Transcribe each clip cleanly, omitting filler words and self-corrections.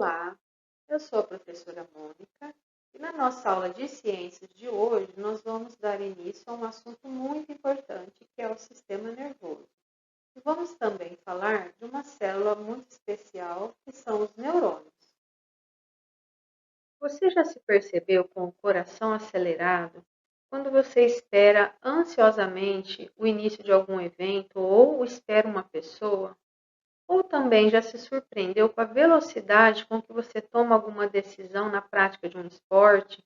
Olá, eu sou a professora Mônica e na nossa aula de ciências de hoje nós vamos dar início a um assunto muito importante que é o sistema nervoso. E vamos também falar de uma célula muito especial que são os neurônios. Você já se percebeu com o coração acelerado quando você espera ansiosamente o início de algum evento ou espera uma pessoa? Ou também já se surpreendeu com a velocidade com que você toma alguma decisão na prática de um esporte,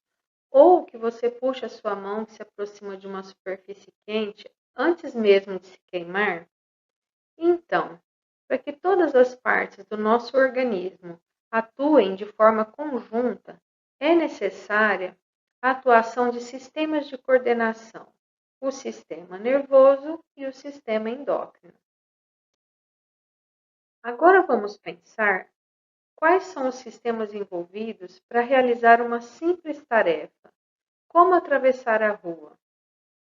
ou que você puxa a sua mão que se aproxima de uma superfície quente antes mesmo de se queimar? Então, para que todas as partes do nosso organismo atuem de forma conjunta, é necessária a atuação de sistemas de coordenação, o sistema nervoso e o sistema endócrino. Agora vamos pensar quais são os sistemas envolvidos para realizar uma simples tarefa, como atravessar a rua.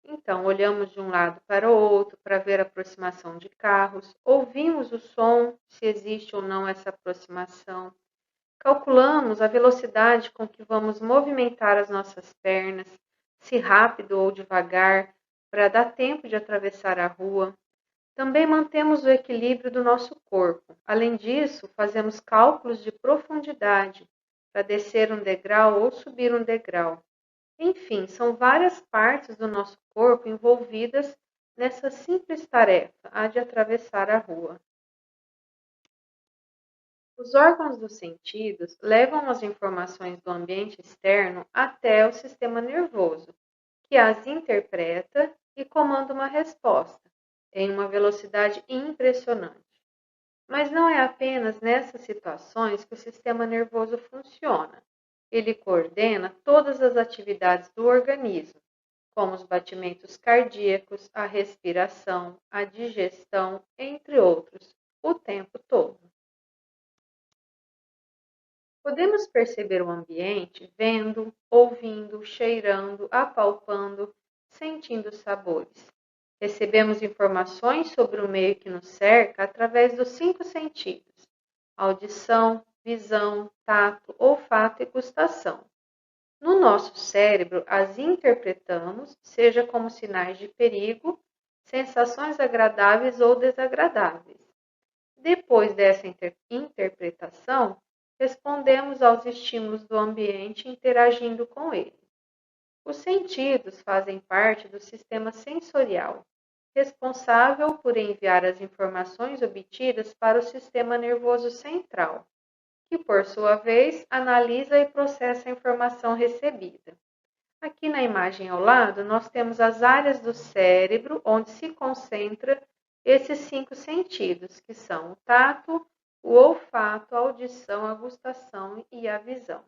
Então, olhamos de um lado para o outro para ver a aproximação de carros, ouvimos o som, se existe ou não essa aproximação, calculamos a velocidade com que vamos movimentar as nossas pernas, se rápido ou devagar, para dar tempo de atravessar a rua. Também mantemos o equilíbrio do nosso corpo. Além disso, fazemos cálculos de profundidade para descer um degrau ou subir um degrau. Enfim, são várias partes do nosso corpo envolvidas nessa simples tarefa, a de atravessar a rua. Os órgãos dos sentidos levam as informações do ambiente externo até o sistema nervoso, que as interpreta e comanda uma resposta em uma velocidade impressionante. Mas não é apenas nessas situações que o sistema nervoso funciona. Ele coordena todas as atividades do organismo, como os batimentos cardíacos, a respiração, a digestão, entre outros, o tempo todo. Podemos perceber o ambiente vendo, ouvindo, cheirando, apalpando, sentindo sabores. Recebemos informações sobre o meio que nos cerca através dos 5 sentidos: audição, visão, tato, olfato e gustação. No nosso cérebro, as interpretamos, seja como sinais de perigo, sensações agradáveis ou desagradáveis. Depois dessa interpretação, respondemos aos estímulos do ambiente interagindo com ele. Os sentidos fazem parte do sistema sensorial, responsável por enviar as informações obtidas para o sistema nervoso central, que, por sua vez, analisa e processa a informação recebida. Aqui na imagem ao lado, nós temos as áreas do cérebro onde se concentra esses 5 sentidos, que são o tato, o olfato, a audição, a gustação e a visão.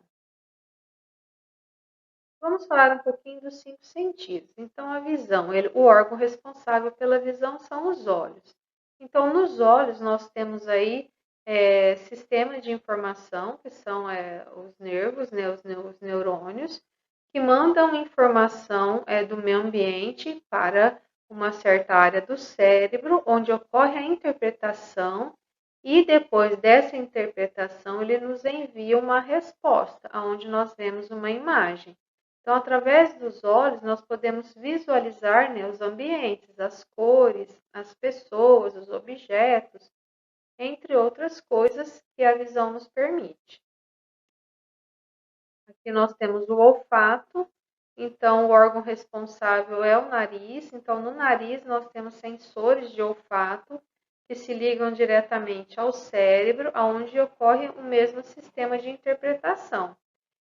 Vamos falar um pouquinho dos 5 sentidos. Então, a visão, o órgão responsável pela visão são os olhos. Então, nos olhos, nós temos aí sistema de informação, que são os nervos, né, os neurônios, que mandam informação do meio ambiente para uma certa área do cérebro, onde ocorre a interpretação, e depois dessa interpretação, ele nos envia uma resposta, onde nós vemos uma imagem. Então, através dos olhos, nós podemos visualizar, né, os ambientes, as cores, as pessoas, os objetos, entre outras coisas que a visão nos permite. Aqui nós temos o olfato, então o órgão responsável é o nariz. Então, no nariz nós temos sensores de olfato que se ligam diretamente ao cérebro, onde ocorre o mesmo sistema de interpretação.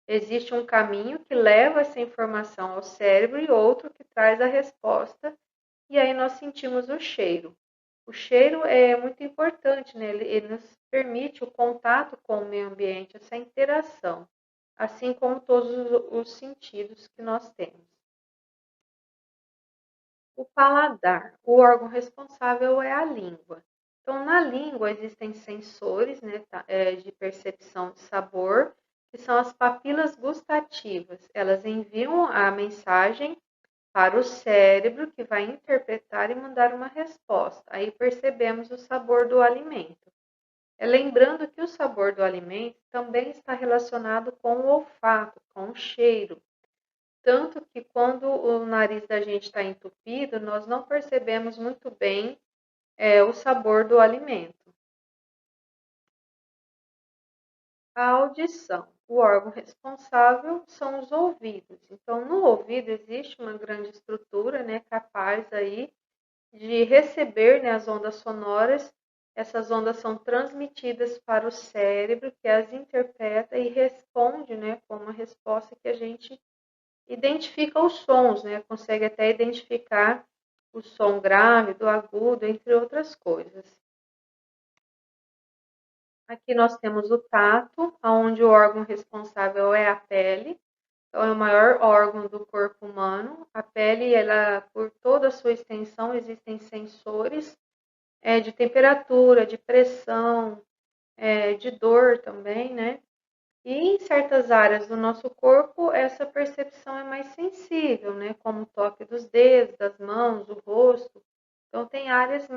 Existe um caminho que leva essa informação ao cérebro e outro que traz a resposta, e aí nós sentimos o cheiro. O cheiro é muito importante, né? Ele nos permite o contato com o meio ambiente, essa interação, assim como todos os sentidos que nós temos. O paladar, o órgão responsável é a língua. Então, na língua existem sensores, né, de percepção de sabor, que são as papilas gustativas. Elas enviam a mensagem para o cérebro, que vai interpretar e mandar uma resposta. Aí percebemos o sabor do alimento. Lembrando que o sabor do alimento também está relacionado com o olfato, com o cheiro. Tanto que quando o nariz da gente está entupido, nós não percebemos muito bem o sabor do alimento. A audição. O órgão responsável são os ouvidos. Então, no ouvido existe uma grande estrutura, né, capaz aí de receber, né, as ondas sonoras. Essas ondas são transmitidas para o cérebro, que as interpreta e responde, né, com uma resposta que a gente identifica os sons, né, consegue até identificar o som grave, do agudo, entre outras coisas. Aqui nós temos o tato, onde o órgão responsável é a pele. Então, é o maior órgão do corpo humano. A pele, ela, por toda a sua extensão, existem sensores de temperatura, de pressão, de dor também, né? E em certas áreas do nosso corpo, essa percepção é mais sensível, né? Como o toque dos dedos, das mãos, o rosto. Então, tem áreas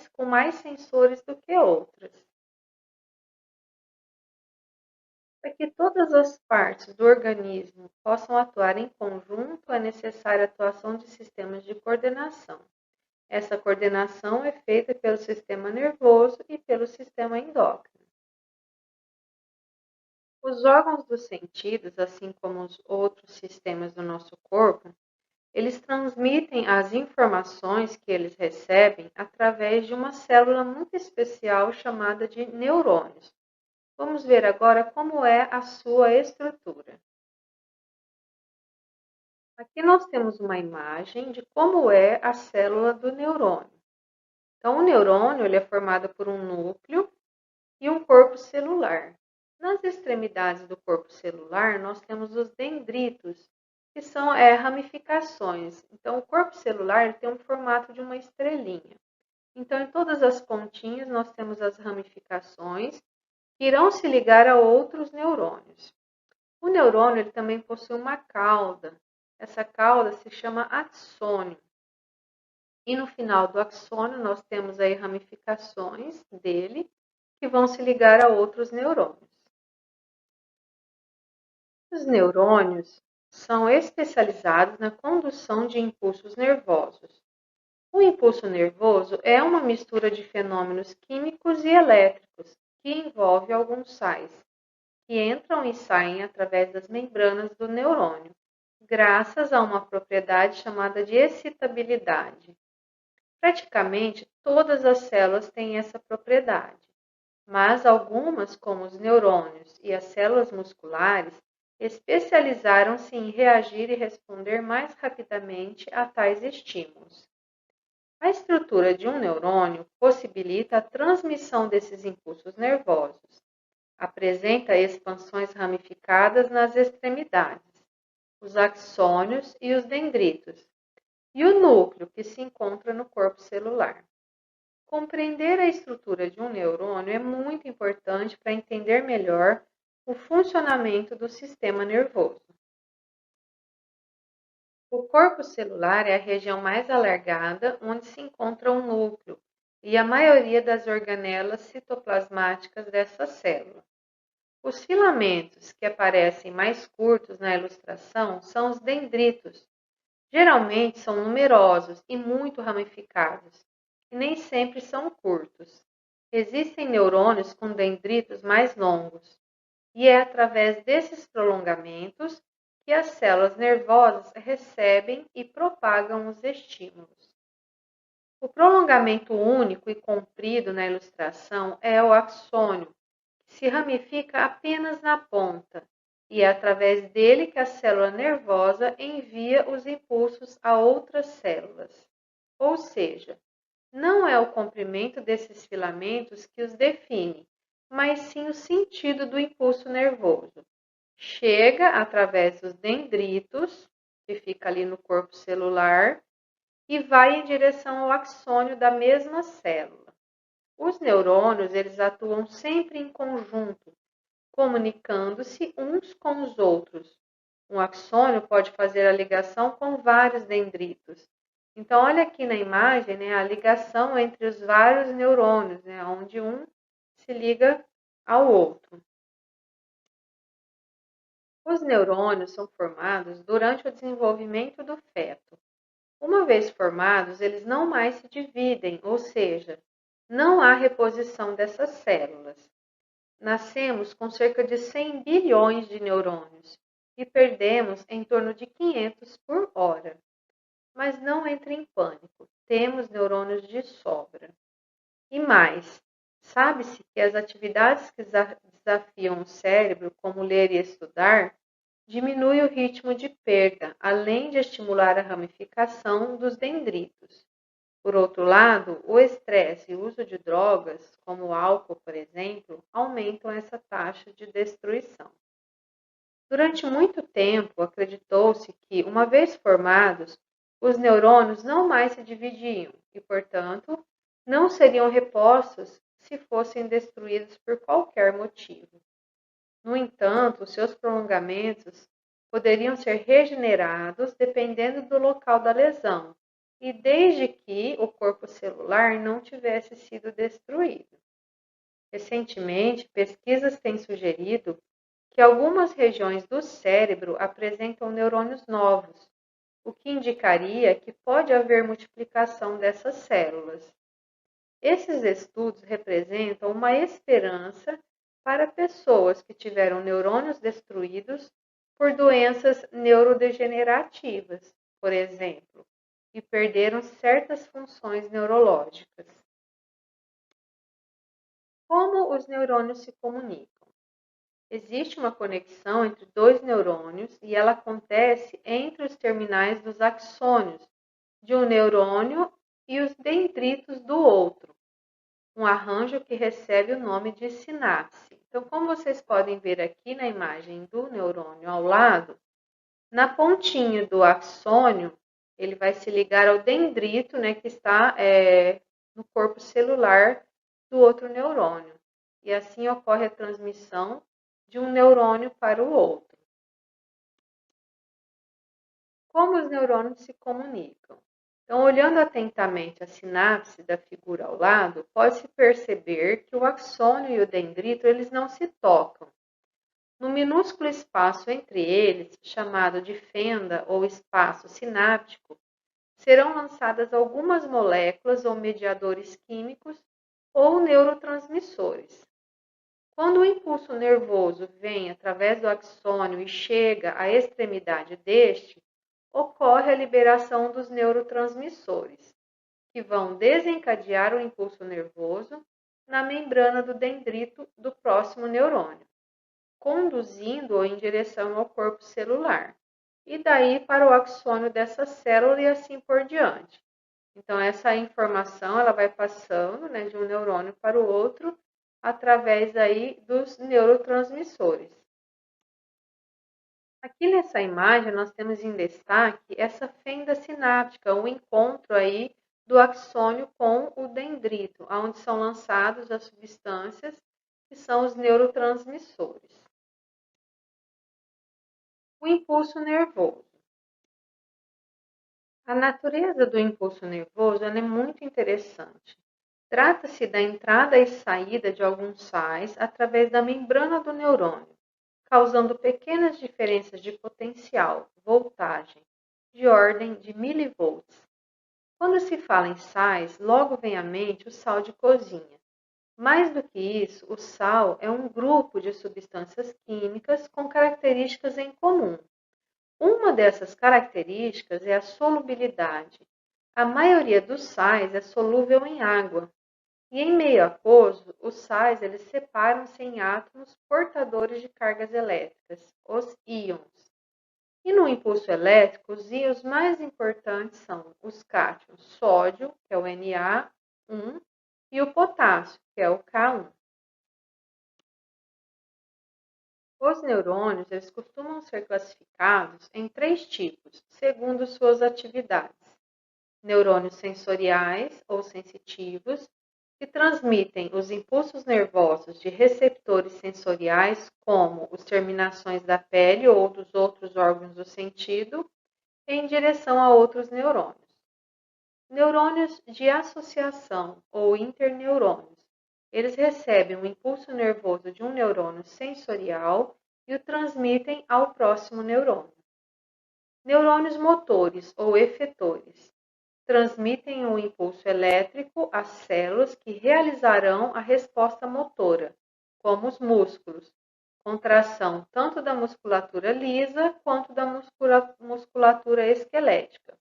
com mais sensores do que outras. Para que todas as partes do organismo possam atuar em conjunto, é necessária a atuação de sistemas de coordenação. Essa coordenação é feita pelo sistema nervoso e pelo sistema endócrino. Os órgãos dos sentidos, assim como os outros sistemas do nosso corpo, eles transmitem as informações que eles recebem através de uma célula muito especial chamada de neurônios. Vamos ver agora como é a sua estrutura. Aqui nós temos uma imagem de como é a célula do neurônio. Então, o neurônio ele é formado por um núcleo e um corpo celular. Nas extremidades do corpo celular, nós temos os dendritos, que são ramificações. Então, o corpo celular tem um formato de uma estrelinha. Então, em todas as pontinhas, nós temos as ramificações que irão se ligar a outros neurônios. O neurônio ele também possui uma cauda. Essa cauda se chama axônio. E no final do axônio, nós temos aí ramificações dele que vão se ligar a outros neurônios. Os neurônios são especializados na condução de impulsos nervosos. O impulso nervoso é uma mistura de fenômenos químicos e elétricos que envolve alguns sais, que entram e saem através das membranas do neurônio, graças a uma propriedade chamada de excitabilidade. Praticamente todas as células têm essa propriedade, mas algumas, como os neurônios e as células musculares, especializaram-se em reagir e responder mais rapidamente a tais estímulos. A estrutura de um neurônio possibilita a transmissão desses impulsos nervosos. Apresenta expansões ramificadas nas extremidades, os axônios e os dendritos, e o núcleo que se encontra no corpo celular. Compreender a estrutura de um neurônio é muito importante para entender melhor o funcionamento do sistema nervoso. O corpo celular é a região mais alargada onde se encontra o núcleo e a maioria das organelas citoplasmáticas dessa célula. Os filamentos que aparecem mais curtos na ilustração são os dendritos. Geralmente são numerosos e muito ramificados, e nem sempre são curtos. Existem neurônios com dendritos mais longos, e é através desses prolongamentos que as células nervosas recebem e propagam os estímulos. O prolongamento único e comprido na ilustração é o axônio, que se ramifica apenas na ponta, e é através dele que a célula nervosa envia os impulsos a outras células. Ou seja, não é o comprimento desses filamentos que os define, mas sim o sentido do impulso nervoso. Chega através dos dendritos, que fica ali no corpo celular, e vai em direção ao axônio da mesma célula. Os neurônios, eles atuam sempre em conjunto, comunicando-se uns com os outros. Um axônio pode fazer a ligação com vários dendritos. Então, olha aqui na imagem, né, a ligação entre os vários neurônios, né, onde um se liga ao outro. Os neurônios são formados durante o desenvolvimento do feto. Uma vez formados, eles não mais se dividem, ou seja, não há reposição dessas células. Nascemos com cerca de 100 bilhões de neurônios e perdemos em torno de 500 por hora. Mas não entre em pânico, temos neurônios de sobra. E mais, sabe-se que as atividades que desafiam o cérebro, como ler e estudar, diminuem o ritmo de perda, além de estimular a ramificação dos dendritos. Por outro lado, o estresse e o uso de drogas, como o álcool, por exemplo, aumentam essa taxa de destruição. Durante muito tempo, acreditou-se que, uma vez formados, os neurônios não mais se dividiam e, portanto, não seriam repostos se fossem destruídos por qualquer motivo. No entanto, seus prolongamentos poderiam ser regenerados dependendo do local da lesão e desde que o corpo celular não tivesse sido destruído. Recentemente, pesquisas têm sugerido que algumas regiões do cérebro apresentam neurônios novos, o que indicaria que pode haver multiplicação dessas células. Esses estudos representam uma esperança para pessoas que tiveram neurônios destruídos por doenças neurodegenerativas, por exemplo, e perderam certas funções neurológicas. Como os neurônios se comunicam? Existe uma conexão entre dois neurônios e ela acontece entre os terminais dos axônios de um neurônio e os dendritos do outro, um arranjo que recebe o nome de sinapse. Então, como vocês podem ver aqui na imagem do neurônio ao lado, na pontinha do axônio, ele vai se ligar ao dendrito, né, que está no corpo celular do outro neurônio. E assim ocorre a transmissão de um neurônio para o outro. Como os neurônios se comunicam? Então, olhando atentamente a sinapse da figura ao lado, pode-se perceber que o axônio e o dendrito eles não se tocam. No minúsculo espaço entre eles, chamado de fenda ou espaço sináptico, serão lançadas algumas moléculas ou mediadores químicos ou neurotransmissores. Quando o impulso nervoso vem através do axônio e chega à extremidade deste, ocorre a liberação dos neurotransmissores, que vão desencadear o impulso nervoso na membrana do dendrito do próximo neurônio, conduzindo-o em direção ao corpo celular, e daí para o axônio dessa célula e assim por diante. Então, essa informação ela vai passando, né, de um neurônio para o outro, através aí dos neurotransmissores. Aqui nessa imagem, nós temos em destaque essa fenda sináptica, o encontro aí do axônio com o dendrito, onde são lançadas as substâncias que são os neurotransmissores. O impulso nervoso. A natureza do impulso nervoso é muito interessante. Trata-se da entrada e saída de alguns sais através da membrana do neurônio, causando pequenas diferenças de potencial, voltagem, de ordem de milivolts. Quando se fala em sais, logo vem à mente o sal de cozinha. Mais do que isso, o sal é um grupo de substâncias químicas com características em comum. Uma dessas características é a solubilidade. A maioria dos sais é solúvel em água. E em meio aquoso, os sais eles separam-se em átomos portadores de cargas elétricas, os íons. E no impulso elétrico, os íons mais importantes são os cátions sódio, que é o Na1, e o potássio, que é o K1. Os neurônios eles costumam ser classificados em 3 tipos, segundo suas atividades. Neurônios sensoriais ou sensitivos, que transmitem os impulsos nervosos de receptores sensoriais, como as terminações da pele ou dos outros órgãos do sentido, em direção a outros neurônios. Neurônios de associação ou interneurônios, Eles recebem um impulso nervoso de um neurônio sensorial e o transmitem ao próximo neurônio. Neurônios motores ou efetores transmitem um impulso elétrico às células que realizarão a resposta motora, como os músculos, contração tanto da musculatura lisa quanto da musculatura esquelética,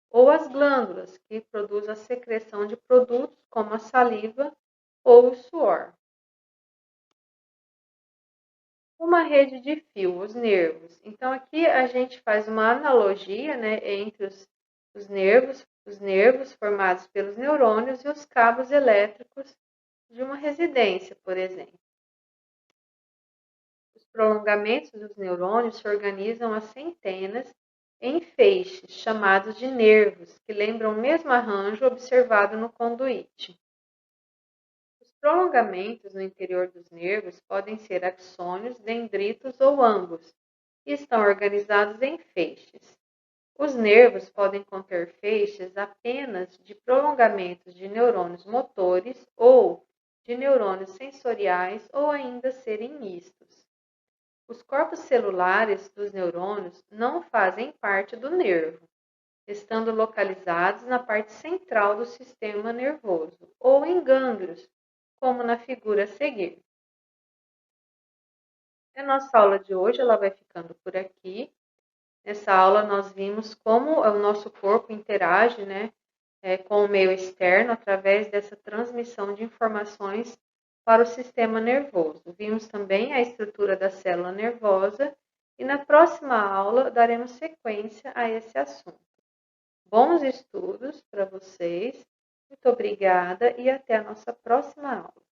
ou as glândulas, que produzem a secreção de produtos como a saliva ou o suor. Uma rede de fio, os nervos. Então, aqui a gente faz uma analogia, né, entre os nervos formados pelos neurônios e os cabos elétricos de uma residência, por exemplo. Os prolongamentos dos neurônios se organizam a centenas em feixes, chamados de nervos, que lembram o mesmo arranjo observado no conduíte. Os prolongamentos no interior dos nervos podem ser axônios, dendritos ou ambos, e estão organizados em feixes. Os nervos podem conter feixes apenas de prolongamentos de neurônios motores ou de neurônios sensoriais ou ainda serem mistos. Os corpos celulares dos neurônios não fazem parte do nervo, estando localizados na parte central do sistema nervoso ou em gânglios, como na figura a seguir. A nossa aula de hoje ela vai ficando por aqui. Nessa aula nós vimos como o nosso corpo interage, né, com o meio externo através dessa transmissão de informações para o sistema nervoso. Vimos também a estrutura da célula nervosa e na próxima aula daremos sequência a esse assunto. Bons estudos para vocês, muito obrigada e até a nossa próxima aula.